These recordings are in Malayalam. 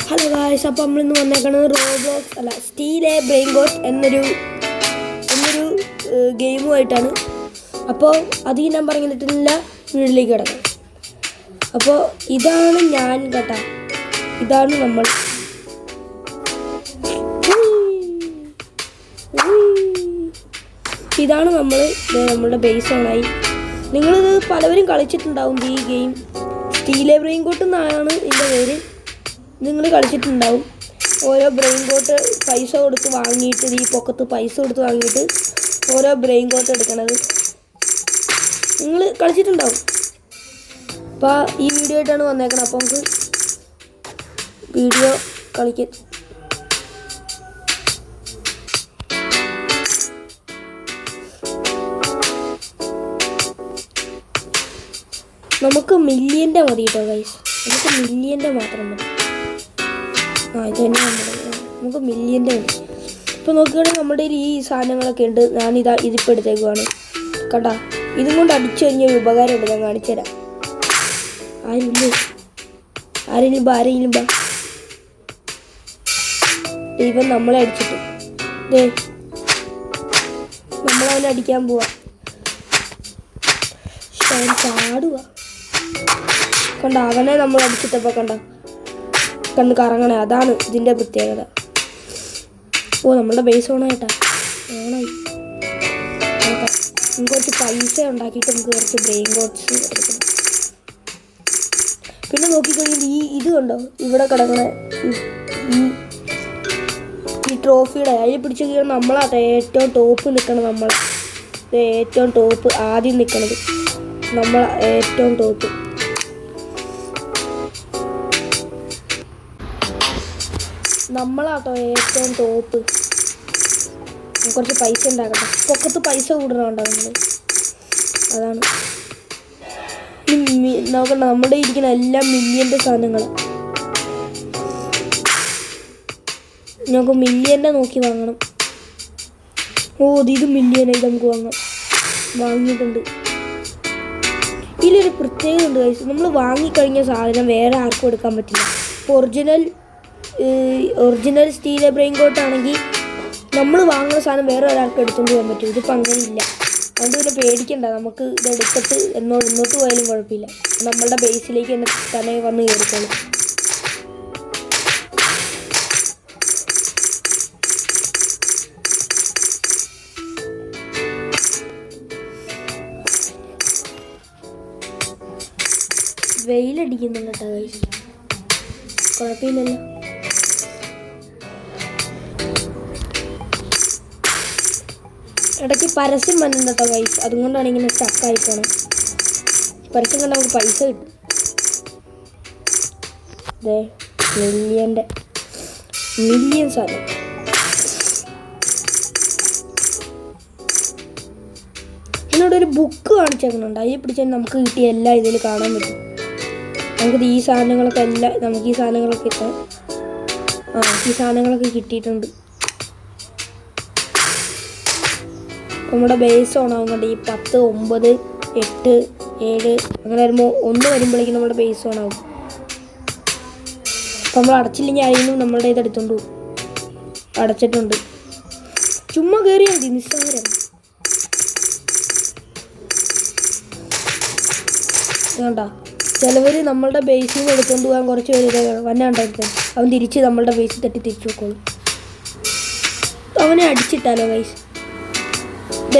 ഹലോ ഗായ്സ്, അപ്പോൾ നമ്മളിന്ന് വന്നേക്കുന്നത് റോബ്ലോക്സ് അല്ല സ്റ്റീൽ എ ബ്രെയിൻ ഗോട്ട് എന്നൊരു ഗെയിമുമായിട്ടാണ്. അപ്പോൾ അധികം ഞാൻ പറഞ്ഞിട്ടില്ല, വീട്ടിലേക്ക് കിടക്കാം. അപ്പോൾ ഇതാണ് ഞാൻ കേട്ടാ, ഇതാണ് നമ്മൾ. ഇതാണ് നമ്മളുടെ ബേസ് ഓണായി. നിങ്ങളിത് പലവരും കളിച്ചിട്ടുണ്ടാവും. ഈ game steel A brain got എന്നാണ് ഇതിൻ്റെ പേര്. നിങ്ങൾ കളിച്ചിട്ടുണ്ടാവും. ഓരോ ബ്രെയിൻ കോട്ട് പൈസ കൊടുത്ത് വാങ്ങിയിട്ട്, ഈ പൊക്കത്ത് പൈസ കൊടുത്ത് വാങ്ങിയിട്ട് ഓരോ ബ്രെയിൻ കോട്ട് എടുക്കണത് നിങ്ങൾ കളിച്ചിട്ടുണ്ടാവും. അപ്പോൾ ഈ വീഡിയോ ആയിട്ടാണ് വന്നേക്കണം. അപ്പോൾ നമുക്ക് വീഡിയോ കളിക്കാം. നമുക്ക് മില്യൻ്റെ മതി കേട്ടോ ഗൈസ്, നമുക്ക് മില്യൻ്റെ മാത്രം മതി. ഇത് തന്നെ നമുക്ക് മില്യൻ്റെ മതി. ഇപ്പോൾ നോക്കുകയാണെങ്കിൽ നമ്മുടെ ഈ സാധനങ്ങളൊക്കെ ഉണ്ട്. ഇതിപ്പോൾ എടുത്തേക്കുവാണ് കണ്ടാ. ഇതും കൊണ്ട് അടിച്ചു കഴിഞ്ഞൊരു ഉപകാരമുണ്ട്, ഞാൻ കാണിച്ചു തരാം. ആരെങ്കിലും ബാ. ഇവൻ നമ്മളെ അടിച്ചിട്ട് നമ്മളവനെ അടിക്കാൻ പോവാ. ചാടുക കണ്ട, അവനെ നമ്മൾ അടിച്ചിട്ടപ്പോൾ കണ്ണ് കറങ്ങണേ. അതാണ് ഇതിൻ്റെ പ്രത്യേകത. നമ്മളുടെ ബേസ് ഓണായിട്ടാ. ഓണായി. നമുക്ക് കുറച്ച് പൈസ ഉണ്ടാക്കിയിട്ട് നമുക്ക് കുറച്ച് ബ്രെയിൻ കോട്ട്സ് എടുക്കണം. പിന്നെ നോക്കിക്കഴിഞ്ഞാൽ ഇത് കണ്ടോ, ഇവിടെ കിടക്കണ ഈ ട്രോഫിയുടെ അതിൽ പിടിച്ച് കഴിയുമ്പോൾ നമ്മളാട്ടെ ഏറ്റവും ടോപ്പ് നിൽക്കണം. ഏറ്റവും ടോപ്പ് ആദ്യം നിൽക്കണത് ഏറ്റവും ടോപ്പ്. നമ്മളാട്ടോ ഏറ്റവും ടോപ്പ്. കുറച്ച് പൈസ ഉണ്ടാക്കട്ടെ. പൊക്കത്ത് പൈസ കൂടണമുണ്ടോ നിങ്ങൾ? അതാണ് നോക്കണ്ട. നമ്മുടെ ഇരിക്കുന്ന എല്ലാം മില്യൻ്റെ സാധനങ്ങൾ. നമുക്ക് മില്യൻ്റെ നോക്കി വാങ്ങണം. ഇത് മില്യനായി നമുക്ക് വാങ്ങിയിട്ടുണ്ട്. ഇതിലൊരു പ്രത്യേകത ഉണ്ട് ഗൈസ്. നമ്മൾ വാങ്ങിക്കഴിഞ്ഞ സാധനം വേറെ ആർക്കും എടുക്കാൻ പറ്റില്ല. ഇപ്പോൾ ഒറിജിനൽ സ്റ്റീൽ ബ്രെയിൻ കോട്ട് ആണെങ്കിൽ നമ്മൾ വാങ്ങുന്ന സാധനം വേറെ ഒരാൾക്ക് എടുത്തുകൊണ്ട് പോകാൻ പറ്റും. ഇതിപ്പോൾ അങ്ങനെ ഇല്ല. അതുകൊണ്ട് പിന്നെ പേടിക്കണ്ട. നമുക്ക് ഇതെടുത്തിട്ട് എന്നോട്ട് പോയാലും കുഴപ്പമില്ല. നമ്മളുടെ ബേസിലേക്ക് തന്നെ വന്ന് കയറിക്കോളും. വെയിലടിക്കുന്നുണ്ട് കേട്ടോ ഗൈസ്, കുഴപ്പമില്ലല്ലോ. ഇടയ്ക്ക് പരസ്യം വന്നിട്ടുണ്ട് കേട്ടോ ഗൈസ്, അതുകൊണ്ടാണ് ഇങ്ങനെ സ്റ്റക്കായി പോണത്. പരസ്യം കണ്ടാൽ നമുക്ക് പൈസ കിട്ടും. മില്യൺ സാധനം. എന്നോട് ഒരു ബുക്ക് കാണിച്ചേക്കുന്നുണ്ട്. അതിൽ പിടിച്ചാൽ നമുക്ക് കിട്ടിയ എല്ലാം ഇതിൽ കാണാൻ പറ്റും. നമുക്ക് ഈ സാധനങ്ങളൊക്കെ കിട്ടിയിട്ടുണ്ട്. നമ്മുടെ ബേസ് ഓണാവും കണ്ട്. ഈ 10, 9, 8, 7 അങ്ങനെ വരുമ്പോൾ 1 വരുമ്പോഴേക്കും നമ്മുടെ ബേസ് ഓണാവും. അപ്പം നമ്മൾ അടച്ചില്ലെങ്കിൽ ആരെങ്കിലും നമ്മളുടെ ഇത് എടുത്തോണ്ട് പോകും. അടച്ചിട്ടുണ്ട്. ചുമ്മാ കയറിയാൽ മതി, നിസ്സാരം. വേണ്ട, ചിലവർ നമ്മളുടെ ബേസിൽ നിന്ന് എടുത്തുകൊണ്ട് പോകാൻ കുറച്ച് പേര് വന്നാണ്ടായിരിക്കും. അവൻ തിരിച്ച് നമ്മളുടെ ബേസിൽ തട്ടി തിരിച്ചു വെക്കോളും. അവനെ അടിച്ചിട്ടാലോ ഗൈസ്.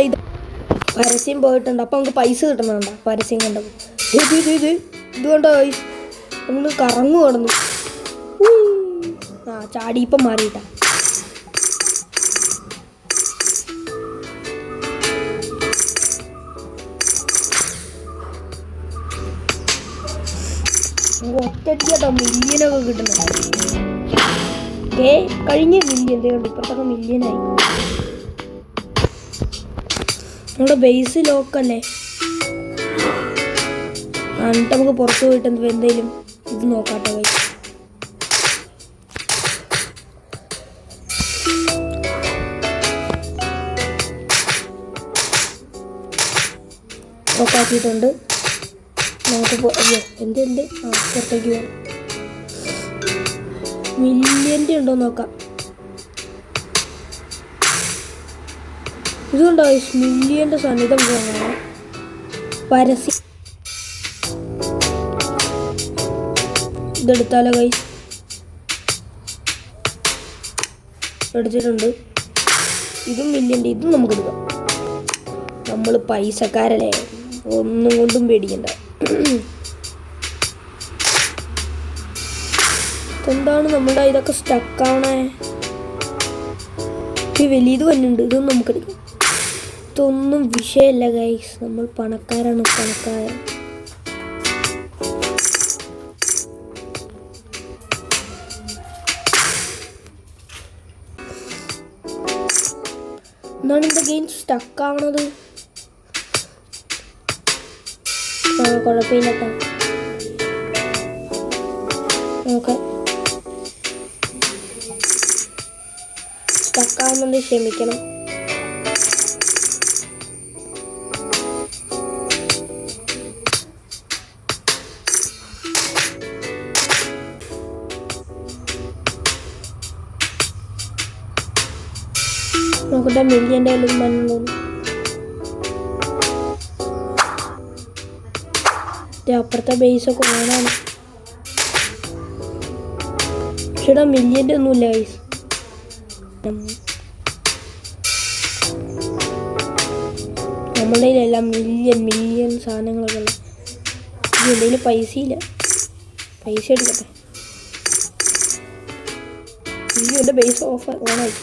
ഇത് പരസ്യം പോയിട്ടുണ്ട്. അപ്പം നമുക്ക് പൈസ കിട്ടണുണ്ടോ പരസ്യം കണ്ടപ്പോൾ? ഇത് കണ്ടോ ഗൈസ്, നമ്മൾ കറങ്ങു കിടന്നു. ചാടി ഇപ്പം മാറിയിട്ടാ. ഒറ്റയ്ക്കാട്ടോ മില്യനൊക്കെ കിട്ടുന്നത്. കഴിഞ്ഞ മില്യൻ കൊണ്ട് ഇപ്പുറത്തൊക്കെ മില്യനായി. നമ്മുടെ ബേസ് ലോക്കല്ലേ. എന്നിട്ട് നമുക്ക് പുറത്ത് പോയിട്ട് എന്തെങ്കിലും ഇത് നോക്കാട്ടോ ഗൈസ്. ലോക്കാക്കിയിട്ടുണ്ട്. നമുക്ക് പുറത്തേക്ക് പോകാം. മില്യൻ്റെ ഉണ്ടോ നോക്കാം. ഇതുകൊണ്ടോ മില്യൻ്റെ സന്നിധം പോകാനാണ് പരസ്യം. ഇതെടുത്താലോ ഗൈസ്? എടുത്തിട്ടുണ്ട്. ഇതും മില്യൻ്റെ, ഇതും നമുക്ക് എടുക്കാം. നമ്മൾ പൈസക്കാരല്ലേ, ഒന്നും കൊണ്ടും പേടിക്കണ്ട. എന്താണ് നമ്മുടെ ഇതൊക്കെ സ്റ്റക്കാവണേ? ഈ വലിയത് വന്നുണ്ട്, ഇതൊന്നും നമുക്കെടുക്കാം. ഇതൊന്നും വിഷയമല്ല ഗൈസ്, നമ്മൾ പണക്കാരാണ്, പണക്കാരൻ. എന്താണ് இந்த ഗെയിം സ്റ്റക്കാവണത്? കുഴപ്പമില്ല കേട്ടോ. ഓക്കെ, സ്റ്റക്കാവുന്നുണ്ട്, ക്ഷമിക്കണം. നോക്കട്ടെ മില്യൻ്റെ വല്ലതും മണ്ണുണ്ടോ. അപ്പുറത്തെ ബേസൊക്കെ ഓണാണ്. പക്ഷേ മില്യൻ്റെ ഒന്നുമില്ല ഗൈസ്. നമ്മളുടെ എല്ലാം മില്യൺ സാധനങ്ങളൊക്കെ ഉള്ള. എന്തെങ്കിലും പൈസയില്ല, പൈസ എടുക്കട്ടെ. എൻ്റെ ബേസ് ഓണായി.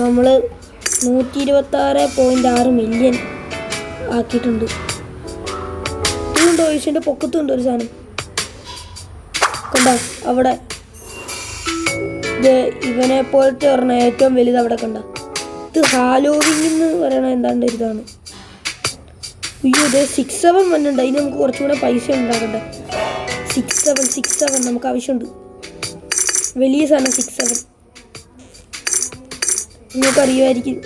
നമ്മൾ 126.6 മില്യൺ ആക്കിയിട്ടുണ്ട്. ഇതുണ്ടോ ഈശ്വൻ്റെ പൊക്കത്തുണ്ട് ഒരു സാധനം കണ്ട അവിടെ. ഇത് ഇവനെ പോലത്തെ പറഞ്ഞ ഏറ്റവും വലുത് അവിടെ കണ്ട. ഇത് ഹാലോവിങ് എന്ന് പറയണ എന്താണ്ട് ഇതാണ്. അയ്യോ ഇത് 6-7 വന്നിട്ടുണ്ട്. അതിന് നമുക്ക് കുറച്ചുകൂടെ പൈസ ഉണ്ടാക്കണ്ടേ. 6-7 നമുക്ക് ആവശ്യമുണ്ട്. വലിയ സാധനം 6-7 നിങ്ങൾക്ക് അറിയുമായിരിക്കും.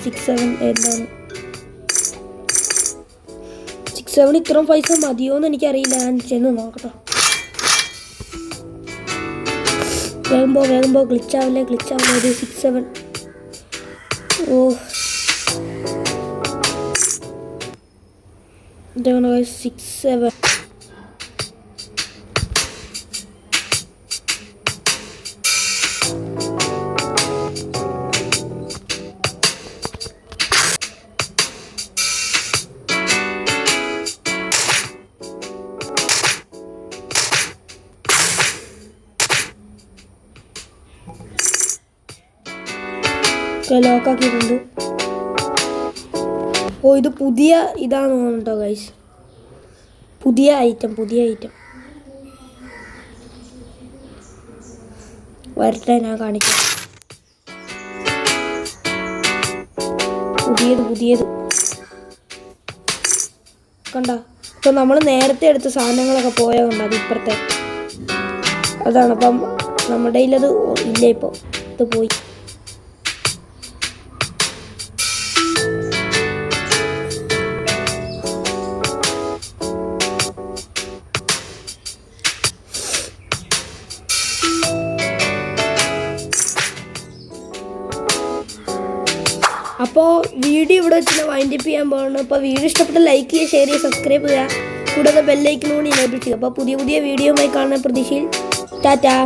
6-7 എന്താണ്? 6-7 ഇത്രയും പൈസ മതിയോന്ന് എനിക്കറിയില്ല. ഞാൻ ചെന്ന് നോക്കട്ടോ. വേഗം പോ ഗ്ലിച്ചാവില്ലേ ഒരു 6-7. ഓ ഇതാണ് 6-7. ലോക്കാക്കിയിട്ടുണ്ട്. ഓ ഇത് പുതിയ ഇതാണ് കേട്ടോ ഗൈസ്. പുതിയ ഐറ്റം വരട്ടെ, ഞാൻ കാണിക്കാം. പുതിയത് കണ്ട. ഇപ്പം നമ്മൾ നേരത്തെ എടുത്ത സാധനങ്ങളൊക്കെ പോയാൽ കണ്ട. അത് ഇപ്പുറത്തെ അതാണ്. അപ്പം നമ്മുടെ കയ്യിലത് ഇല്ല. ഇപ്പോൾ ഇത് പോയി. അപ്പോൾ വീഡിയോ ഇവിടെ വെച്ച് വൈൻഡപ്പ് ചെയ്യാൻ പോകുന്നു. അപ്പോൾ വീഡിയോ ഇഷ്ടപ്പെട്ട ലൈക്ക് ചെയ്യുക, ഷെയർ ചെയ്യുക, സബ്സ്ക്രൈബ് ചെയ്യുക. കൂടാതെ ബെല്ലൈക്കൺ കൂടി എനേബിൾ ചെയ്യുക. അപ്പോൾ പുതിയ വീഡിയോയുമായി കാണുന്ന പ്രതീക്ഷയിൽ ടാറ്റാ.